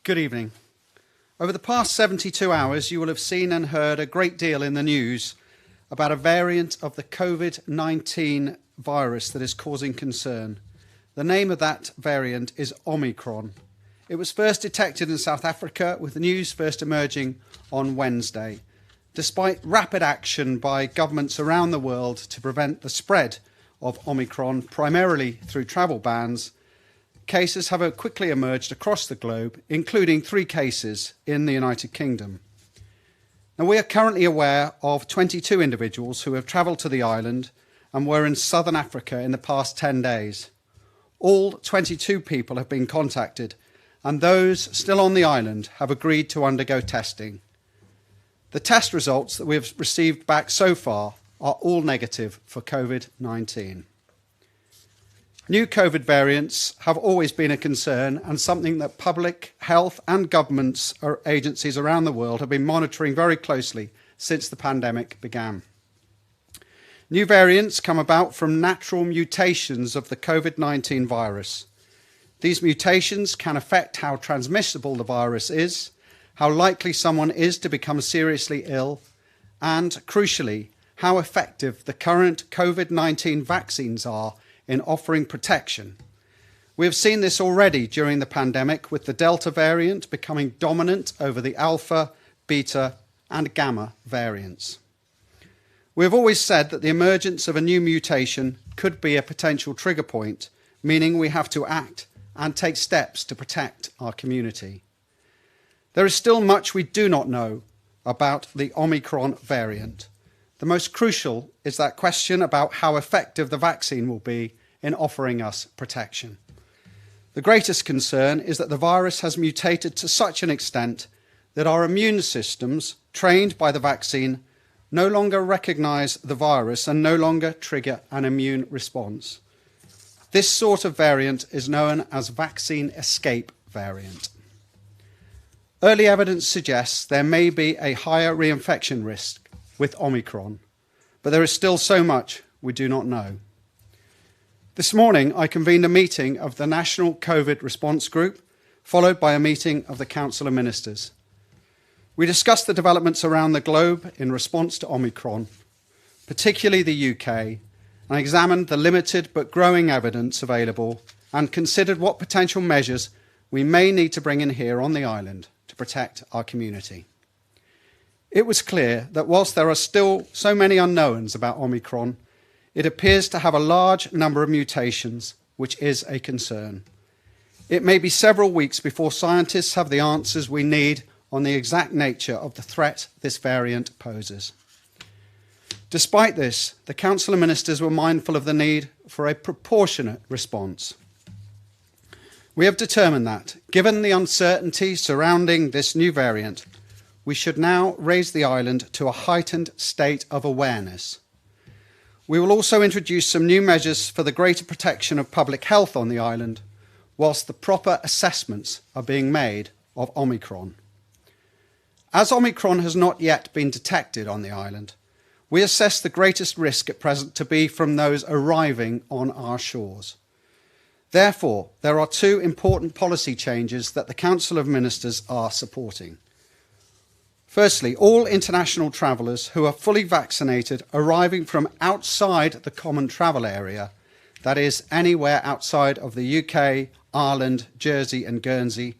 Good evening. Over the past 72 hours, you will have seen and heard a great deal in the news about a variant of the COVID-19 virus that is causing concern. The name of that variant is Omicron. It was first detected in South Africa, with the news first emerging on Wednesday. Despite rapid action by governments around the world to prevent the spread of Omicron, primarily through travel bans, cases have quickly emerged across the globe, including 3 cases in the United Kingdom. Now, we are currently aware of 22 individuals who have travelled to the island and were in southern Africa in the past 10 days. All 22 people have been contacted, and those still on the island have agreed to undergo testing. The test results that we have received back so far are all negative for COVID-19. New COVID variants have always been a concern and something that public health and governments or agencies around the world have been monitoring very closely since the pandemic began. New variants come about from natural mutations of the COVID-19 virus. These mutations can affect how transmissible the virus is, how likely someone is to become seriously ill, and, crucially, how effective the current COVID-19 vaccines are in offering protection. We have seen this already during the pandemic, with the Delta variant becoming dominant over the Alpha, Beta, and Gamma variants. We have always said that the emergence of a new mutation could be a potential trigger point, meaning we have to act and take steps to protect our community. There is still much we do not know about the Omicron variant. The most crucial is that question about how effective the vaccine will be in offering us protection. The greatest concern is that the virus has mutated to such an extent that our immune systems, trained by the vaccine, no longer recognise the virus and no longer trigger an immune response. This sort of variant is known as vaccine escape variant. Early evidence suggests there may be a higher reinfection risk with Omicron, but there is still so much we do not know. This morning, I convened a meeting of the National COVID Response Group, followed by a meeting of the Council of Ministers. We discussed the developments around the globe in response to Omicron, particularly the UK, and examined the limited but growing evidence available and considered what potential measures we may need to bring in here on the island to protect our community. It was clear that whilst there are still so many unknowns about Omicron, it appears to have a large number of mutations, which is a concern. It may be several weeks before scientists have the answers we need on the exact nature of the threat this variant poses. Despite this, the Council of Ministers were mindful of the need for a proportionate response. We have determined that, given the uncertainty surrounding this new variant, we should now raise the island to a heightened state of awareness. We will also introduce some new measures for the greater protection of public health on the island, whilst the proper assessments are being made of Omicron. As Omicron has not yet been detected on the island, we assess the greatest risk at present to be from those arriving on our shores. Therefore, there are 2 important policy changes that the Council of Ministers are supporting. Firstly, all international travellers who are fully vaccinated arriving from outside the common travel area, that is, anywhere outside of the UK, Ireland, Jersey and Guernsey,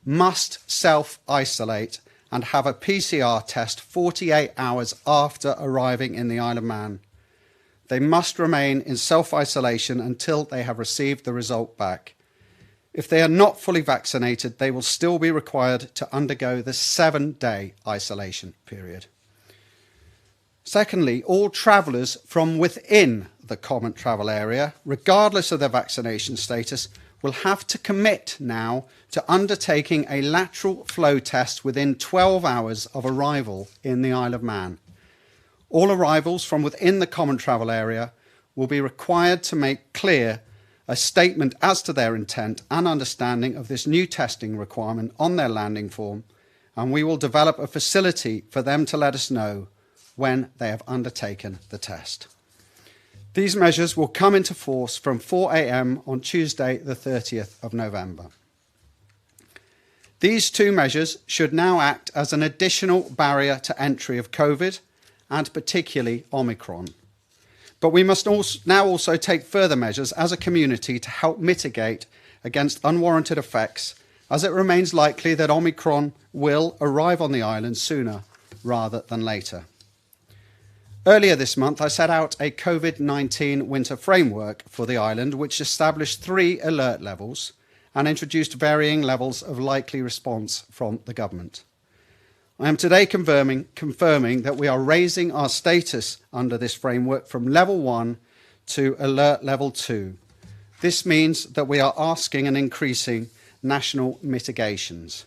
must self-isolate and have a PCR test 48 hours after arriving in the Isle of Man. They must remain in self-isolation until they have received the result back. If they are not fully vaccinated, they will still be required to undergo the 7-day isolation period. Secondly, all travellers from within the common travel area, regardless of their vaccination status, will have to commit now to undertaking a lateral flow test within 12 hours of arrival in the Isle of Man. All arrivals from within the common travel area will be required to make clear a statement as to their intent and understanding of this new testing requirement on their landing form, and we will develop a facility for them to let us know when they have undertaken the test. These measures will come into force from 4 a.m. on Tuesday, the 30th of November. These two measures should now act as an additional barrier to entry of COVID, and particularly Omicron. But we must now also take further measures as a community to help mitigate against unwarranted effects, as it remains likely that Omicron will arrive on the island sooner rather than later. Earlier this month, I set out a COVID-19 winter framework for the island, which established 3 alert levels and introduced varying levels of likely response from the government. I am today confirming that we are raising our status under this framework from level 1 to alert level 2. This means that we are asking and increasing national mitigations.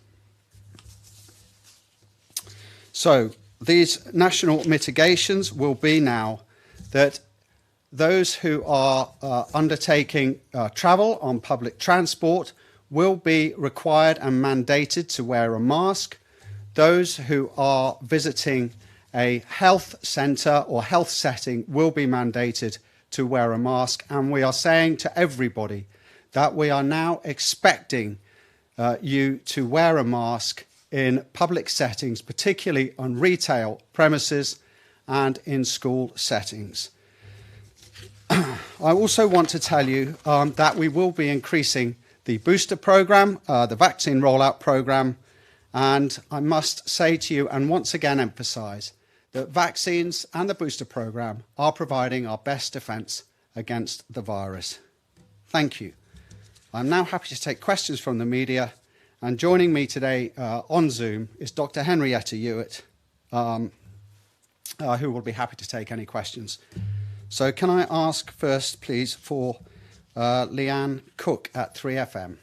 So these national mitigations will be now that those who are undertaking travel on public transport will be required and mandated to wear a mask. Those who are visiting a health centre or health setting will be mandated to wear a mask. And we are saying to everybody that we are now expecting you to wear a mask in public settings, particularly on retail premises and in school settings. I also want to tell you that we will be increasing the booster programme, the vaccine rollout programme, and I must say to you and once again emphasise that vaccines and the booster programme are providing our best defence against the virus. Thank you. I'm now happy to take questions from the media, and joining me today on Zoom is Dr. Henrietta Hewitt, who will be happy to take any questions. So can I ask first, please, for Leanne Cook at 3FM.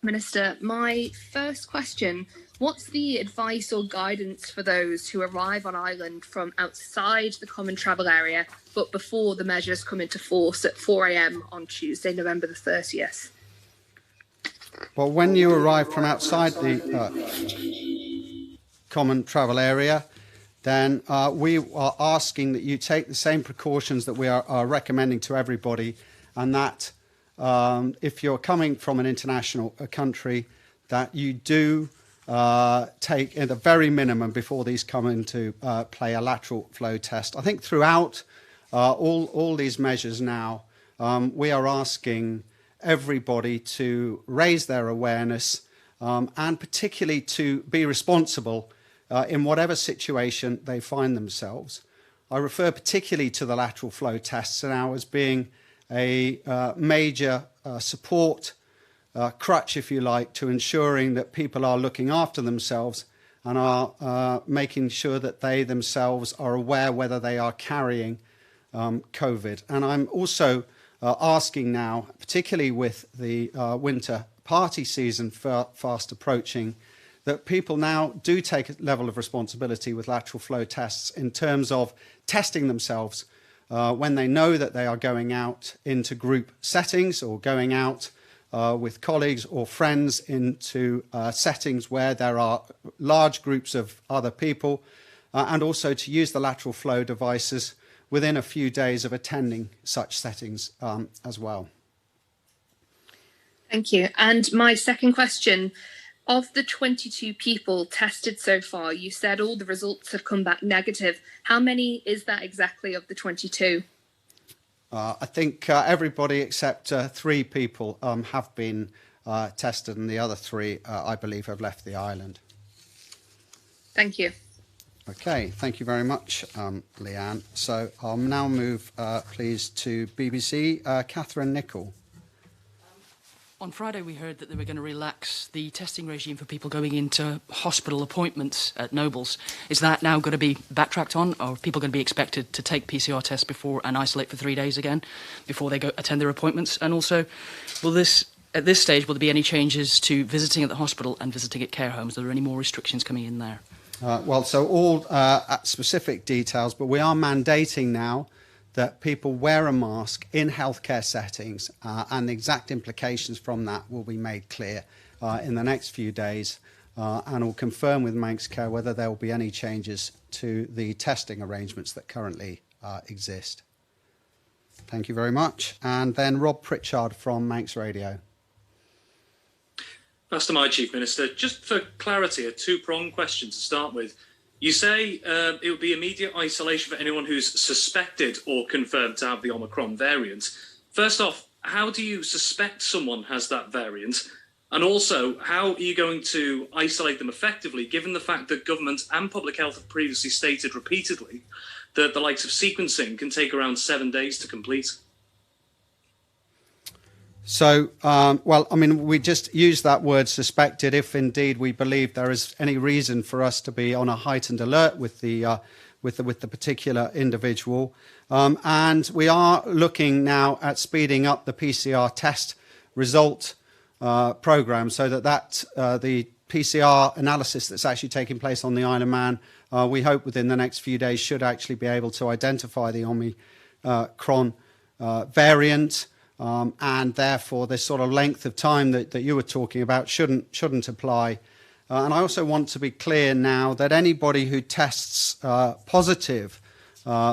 Minister, my first question, what's the advice or guidance for those who arrive on island from outside the common travel area, but before the measures come into force at 4 a.m. on Tuesday, November the 30th? Well, when you arrive from outside the common travel area, then we are asking that you take the same precautions that we are recommending to everybody, and that if you're coming from an international country, that you do take at the very minimum before these come into play a lateral flow test. I think throughout all these measures now, we are asking everybody to raise their awareness and particularly to be responsible in whatever situation they find themselves. I refer particularly to the lateral flow tests now as being a major support crutch, if you like, to ensuring that people are looking after themselves and are making sure that they themselves are aware whether they are carrying COVID. And I'm also asking now, particularly with the winter party season fast approaching, that people now do take a level of responsibility with lateral flow tests in terms of testing themselves when they know that they are going out into group settings or going out with colleagues or friends into settings where there are large groups of other people, and also to use the lateral flow devices within a few days of attending such settings as well. Thank you. And my second question, of the 22 people tested so far, you said all the results have come back negative. How many is that exactly of the 22? I think everybody except 3 people have been tested, and the other 3, I believe, have left the island. Thank you. Okay, thank you very much, Leanne. So I'll now move, please, to BBC, Catherine Nichol. On Friday, we heard that they were going to relax the testing regime for people going into hospital appointments at Nobles. Is that now going to be backtracked on, or are people going to be expected to take PCR tests before and isolate for 3 days again before they go attend their appointments? And also, at this stage, will there be any changes to visiting at the hospital and visiting at care homes? Are there any more restrictions coming in there? Well, so all specific details, but we are mandating now that people wear a mask in healthcare settings, and the exact implications from that will be made clear in the next few days, and will confirm with Manx Care whether there will be any changes to the testing arrangements that currently exist. Thank you very much. And then Rob Pritchard from Manx Radio. That's to my Chief Minister. Just for clarity, a two-pronged question to start with. You say it would be immediate isolation for anyone who's suspected or confirmed to have the Omicron variant. First off, how do you suspect someone has that variant? And also, how are you going to isolate them effectively, given the fact that government and public health have previously stated repeatedly that the likes of sequencing can take around 7 days to complete? So, well, I mean, we just use that word suspected if indeed we believe there is any reason for us to be on a heightened alert with the particular individual. And we are looking now at speeding up the PCR test result program so that the PCR analysis that's actually taking place on the Isle of Man, we hope within the next few days should actually be able to identify the Omicron variant. And therefore, this sort of length of time that you were talking about shouldn't apply. And I also want to be clear now that anybody who tests positive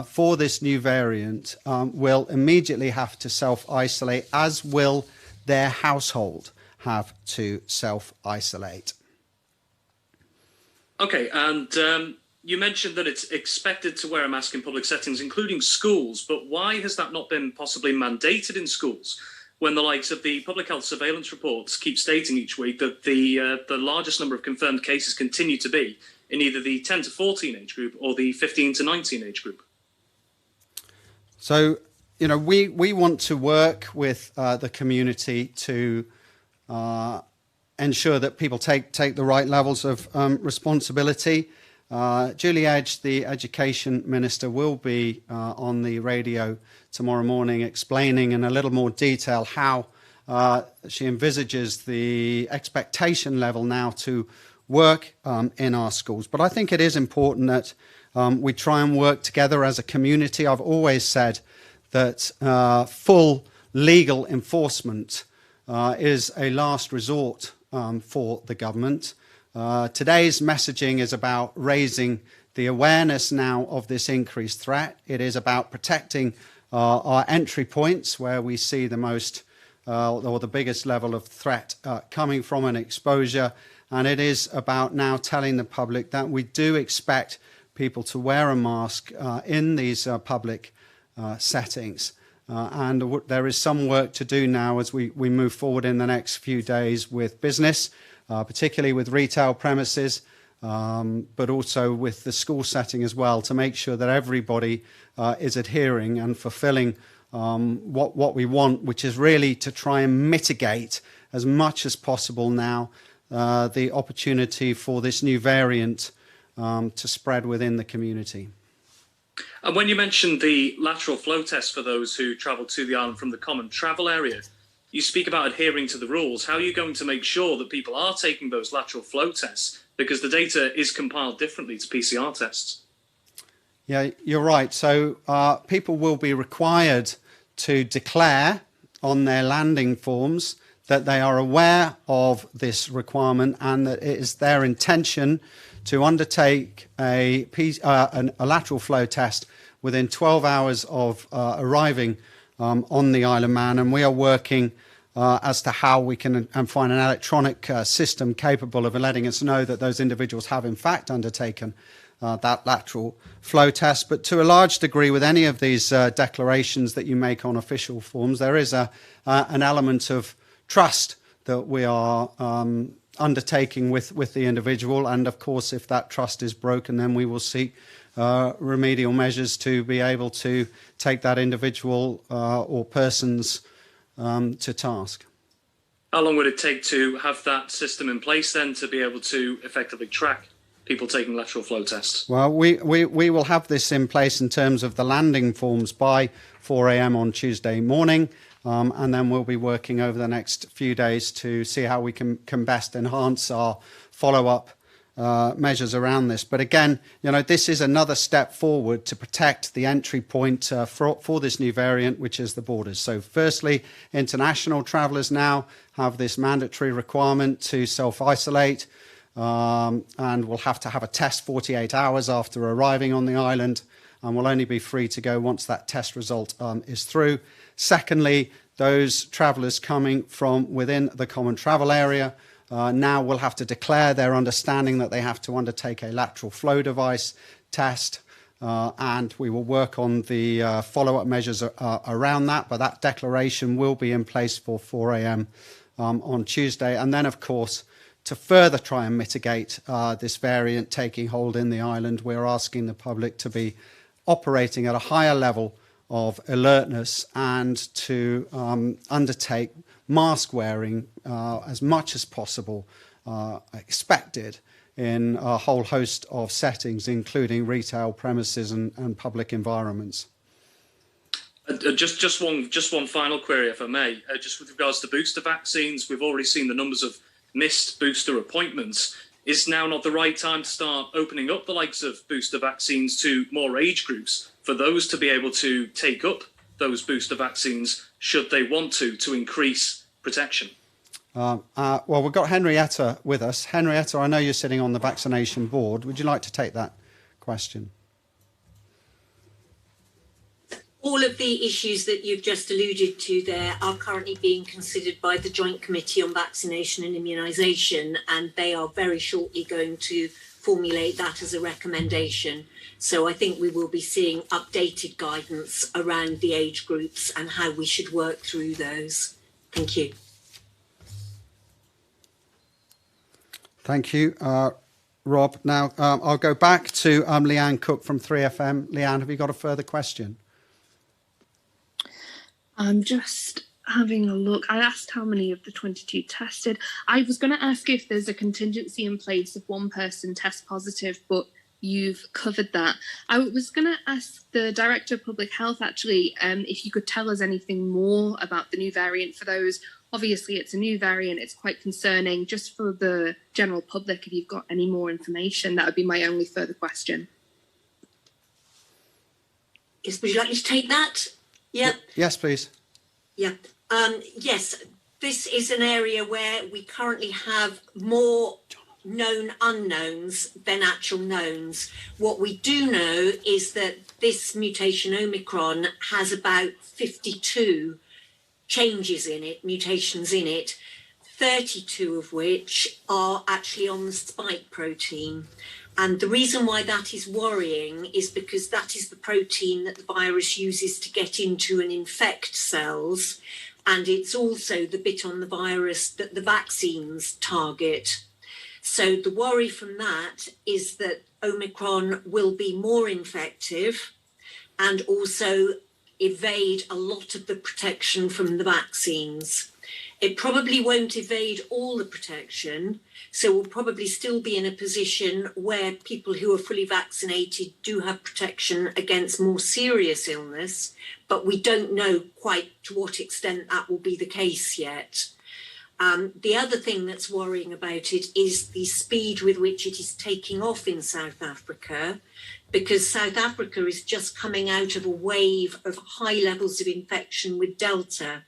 for this new variant will immediately have to self-isolate, as will their household have to self-isolate. Okay, and you mentioned that it's expected to wear a mask in public settings, including schools, but why has that not been possibly mandated in schools when the likes of the public health surveillance reports keep stating each week that the largest number of confirmed cases continue to be in either the 10 to 14 age group or the 15 to 19 age group? So, you know, we want to work with the community to ensure that people take the right levels of responsibility. Julie Edge, the Education Minister, will be on the radio tomorrow morning explaining in a little more detail how she envisages the expectation level now to work in our schools. But I think it is important that we try and work together as a community. I've always said that full legal enforcement is a last resort for the government. Today's messaging is about raising the awareness now of this increased threat. It is about protecting our entry points where we see the most or the biggest level of threat coming from an exposure. And it is about now telling the public that we do expect people to wear a mask in these public settings. And there is some work to do now as we move forward in the next few days with business, particularly with retail premises, but also with the school setting as well, to make sure that everybody is adhering and fulfilling what we want, which is really to try and mitigate as much as possible now the opportunity for this new variant to spread within the community. And when you mentioned the lateral flow test for those who travel to the island from the common travel area, you speak about adhering to the rules. How are you going to make sure that people are taking those lateral flow tests? Because the data is compiled differently to PCR tests. Yeah, you're right. So people will be required to declare on their landing forms that they are aware of this requirement and that it is their intention to undertake a lateral flow test within 12 hours of arriving on the Isle of Man. And we are working as to how we can find an electronic system capable of letting us know that those individuals have in fact undertaken that lateral flow test. But to a large degree, with any of these declarations that you make on official forms, there is an element of trust that we are undertaking with the individual. And of course, if that trust is broken, then we will seek remedial measures to be able to take that individual or persons to task. How long would it take to have that system in place then to be able to effectively track people taking lateral flow tests? Well, we will have this in place in terms of the landing forms by 4 a.m. on Tuesday morning. And then we'll be working over the next few days to see how we can best enhance our follow-up measures around this. But again, you know, this is another step forward to protect the entry point for this new variant, which is the borders. So firstly, international travellers now have this mandatory requirement to self-isolate, and will have to have a test 48 hours after arriving on the island, and will only be free to go once that test result is through. Secondly, those travellers coming from within the common travel area now will have to declare their understanding that they have to undertake a lateral flow device test, and we will work on the follow-up measures around that, but that declaration will be in place for 4 a.m. On Tuesday. And then, of course, to further try and mitigate this variant taking hold in the island, we're asking the public to be operating at a higher level of alertness and to undertake mask wearing as much as possible expected in a whole host of settings, including retail premises and public environments. Just one final query, if I may. Just with regards to booster vaccines, we've already seen the numbers of missed booster appointments. Is now not the right time to start opening up the likes of booster vaccines to more age groups for those to be able to take up those booster vaccines should they want to increase protection? Well, we've got Henrietta with us. Henrietta, I know you're sitting on the vaccination board. Would you like to take that question? All of the issues that you've just alluded to there are currently being considered by the Joint Committee on Vaccination and Immunisation, and they are very shortly going to formulate that as a recommendation. So I think we will be seeing updated guidance around the age groups and how we should work through those. Thank you. Thank you, Rob. Now, I'll go back to Leanne Cook from 3FM. Leanne, have you got a further question? I'm just having a look. I asked how many of the 22 tested. I was going to ask if there's a contingency in place if one person tests positive, but you've covered that. I was going to ask the Director of Public Health, actually, if you could tell us anything more about the new variant for those. Obviously, it's a new variant. It's quite concerning. Just for the general public, if you've got any more information, that would be my only further question. Yes, would you like me to take that? Yep. Yes, please. Yeah. Yes, this is an area where we currently have more known unknowns than actual knowns. What we do know is that this mutation Omicron has about 52 changes in it, mutations in it, 32 of which are actually on the spike protein. And the reason why that is worrying is because that is the protein that the virus uses to get into and infect cells. And it's also the bit on the virus that the vaccines target. So the worry from that is that Omicron will be more infective and also evade a lot of the protection from the vaccines. It probably won't evade all the protection, so we'll probably still be in a position where people who are fully vaccinated do have protection against more serious illness, but we don't know quite to what extent that will be the case yet. The other thing that's worrying about it is the speed with which it is taking off in South Africa, because South Africa is just coming out of a wave of high levels of infection with Delta.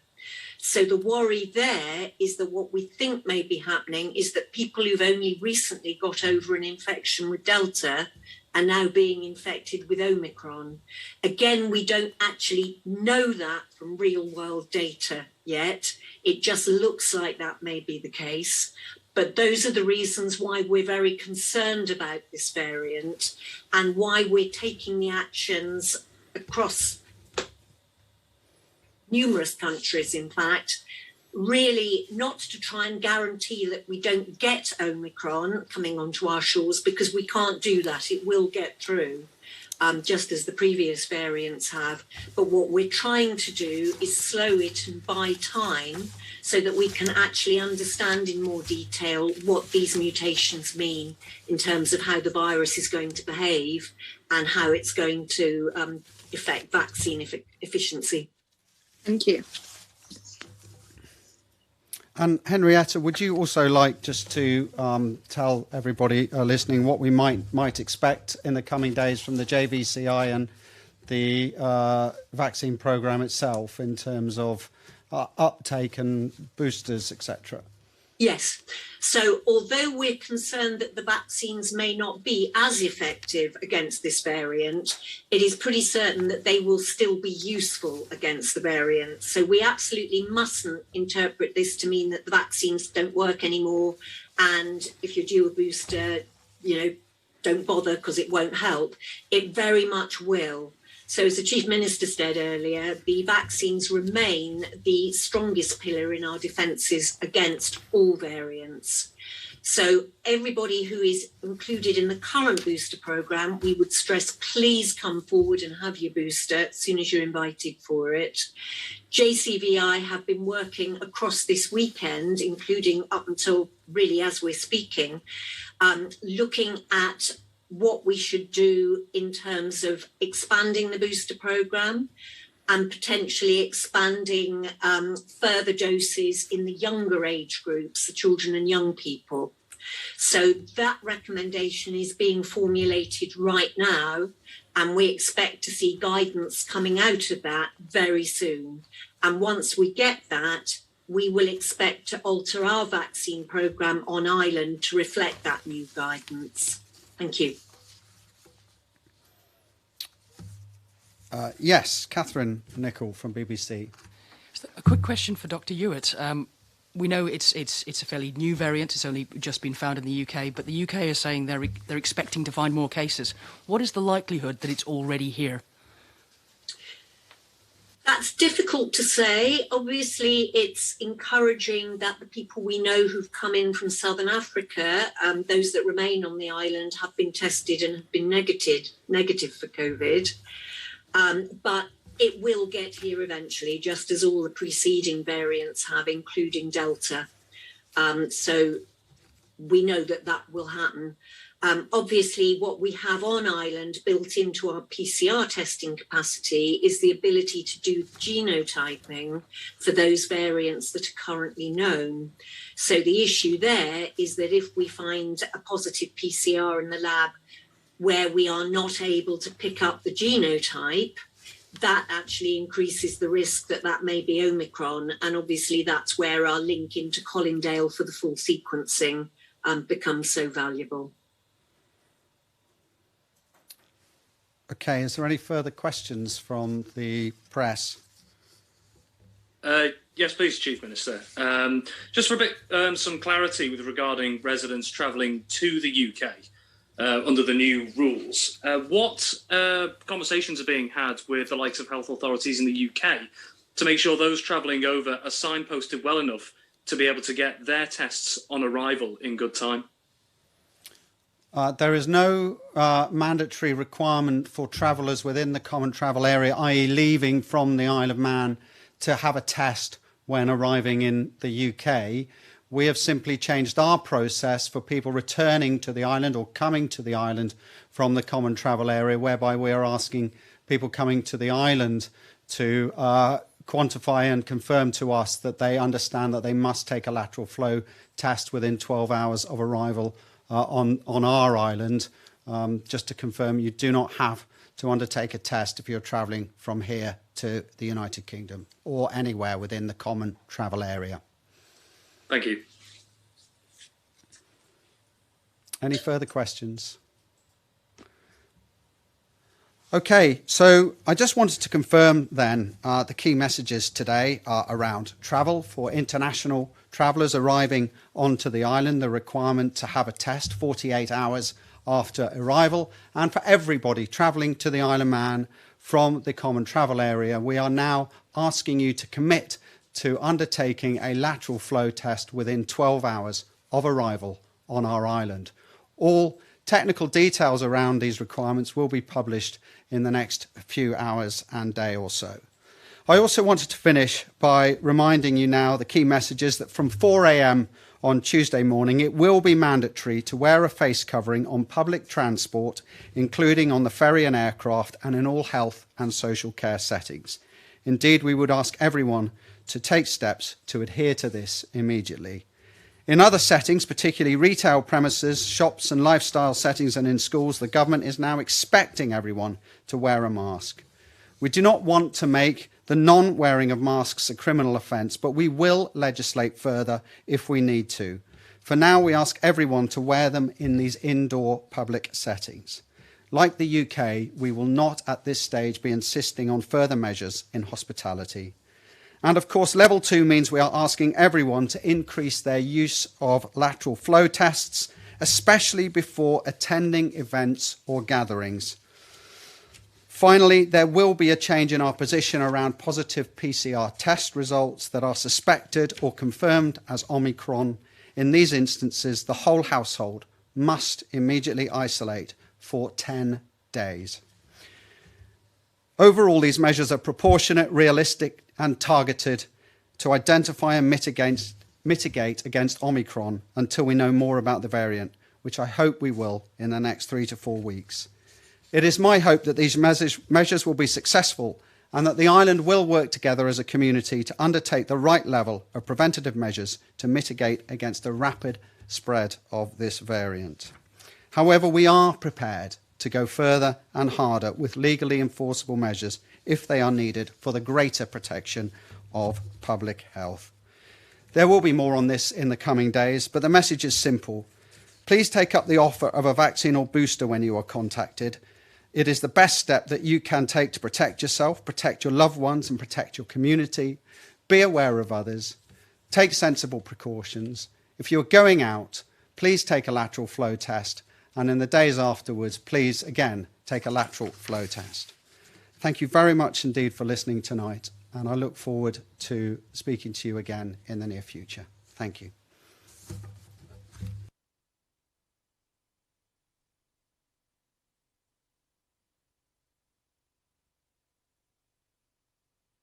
So the worry there is that what we think may be happening is that people who've only recently got over an infection with Delta are now being infected with Omicron. Again, we don't actually know that from real world data yet. It just looks like that may be the case. But those are the reasons why we're very concerned about this variant and why we're taking the actions across numerous countries, in fact, really not to try and guarantee that we don't get Omicron coming onto our shores, because we can't do that. It will get through, just as the previous variants have. But what we're trying to do is slow it and buy time so that we can actually understand in more detail what these mutations mean in terms of how the virus is going to behave and how it's going to affect vaccine efficiency. Thank you. And Henrietta, would you also like just to tell everybody listening what we might expect in the coming days from the JVCI and the vaccine programme itself in terms of uptake and boosters, etc.? Yes. So although we're concerned that the vaccines may not be as effective against this variant, it is pretty certain that they will still be useful against the variant. So we absolutely mustn't interpret this to mean that the vaccines don't work anymore. And if you're due a booster, don't bother because it won't help. It very much will. So as the Chief Minister said earlier, the vaccines remain the strongest pillar in our defences against all variants. So everybody who is included in the current booster programme, we would stress, please come forward and have your booster as soon as you're invited for it. JCVI have been working across this weekend, including up until really as we're speaking, looking at what we should do in terms of expanding the booster programme and potentially expanding further doses in the younger age groups, the children and young people. So that recommendation is being formulated right now, and we expect to see guidance coming out of that very soon. And once we get that, we will expect to alter our vaccine programme on Ireland to reflect that new guidance. Thank you. Yes, Catherine Nichol from BBC. A quick question for Dr. Hewitt. We know it's a fairly new variant. It's only just been found in the UK, but the UK is saying they're expecting to find more cases. What is the likelihood that it's already here? That's difficult to say. Obviously, it's encouraging that the people we know who've come in from Southern Africa, those that remain on the island, have been tested and have been negative for COVID. But it will get here eventually, just as all the preceding variants have, including Delta. So we know that will happen. Obviously, what we have on Ireland built into our PCR testing capacity is the ability to do genotyping for those variants that are currently known. So the issue there is that if we find a positive PCR in the lab where we are not able to pick up the genotype, that actually increases the risk that may be Omicron. And obviously that's where our link into Colindale for the full sequencing becomes so valuable. Okay, is there any further questions from the press? Yes, please, Chief Minister. Just for a bit, some clarity regarding residents travelling to the UK under the new rules. What conversations are being had with the likes of health authorities in the UK to make sure those travelling over are signposted well enough to be able to get their tests on arrival in good time? There is no mandatory requirement for travellers within the common travel area, i.e. leaving from the Isle of Man, to have a test when arriving in the UK. We have simply changed our process for people returning to the island or coming to the island from the common travel area, whereby we are asking people coming to the island to quantify and confirm to us that they understand that they must take a lateral flow test within 12 hours of arrival on our island. Just to confirm, you do not have to undertake a test if you're travelling from here to the United Kingdom or anywhere within the common travel area. Thank you. Any further questions? Okay, so I just wanted to confirm then the key messages today are around travel for international travellers arriving onto the island, the requirement to have a test 48 hours after arrival, and for everybody travelling to the Isle of Man from the common travel area, we are now asking you to commit to undertaking a lateral flow test within 12 hours of arrival on our island. All technical details around these requirements will be published in the next few hours and day or so. I also wanted to finish by reminding you now the key messages that from 4 a.m. on Tuesday morning, it will be mandatory to wear a face covering on public transport, including on the ferry and aircraft, and in all health and social care settings. Indeed, we would ask everyone to take steps to adhere to this immediately. In other settings, particularly retail premises, shops and lifestyle settings and in schools, the government is now expecting everyone to wear a mask. We do not want to make The non-wearing of masks is a criminal offence, but we will legislate further if we need to. For now, we ask everyone to wear them in these indoor public settings. Like the UK, we will not at this stage be insisting on further measures in hospitality. And of course, level 2 means we are asking everyone to increase their use of lateral flow tests, especially before attending events or gatherings. Finally, there will be a change in our position around positive PCR test results that are suspected or confirmed as Omicron. In these instances, the whole household must immediately isolate for 10 days. Overall, these measures are proportionate, realistic, and targeted to identify and mitigate against Omicron until we know more about the variant, which I hope we will in the next 3 to 4 weeks. It is my hope that these measures will be successful and that the island will work together as a community to undertake the right level of preventative measures to mitigate against the rapid spread of this variant. However, we are prepared to go further and harder with legally enforceable measures if they are needed for the greater protection of public health. There will be more on this in the coming days, but the message is simple. Please take up the offer of a vaccine or booster when you are contacted. It is the best step that you can take to protect yourself, protect your loved ones, and protect your community. Be aware of others. Take sensible precautions. If you're going out, please take a lateral flow test. And in the days afterwards, please, again, take a lateral flow test. Thank you very much indeed for listening tonight. And I look forward to speaking to you again in the near future. Thank you.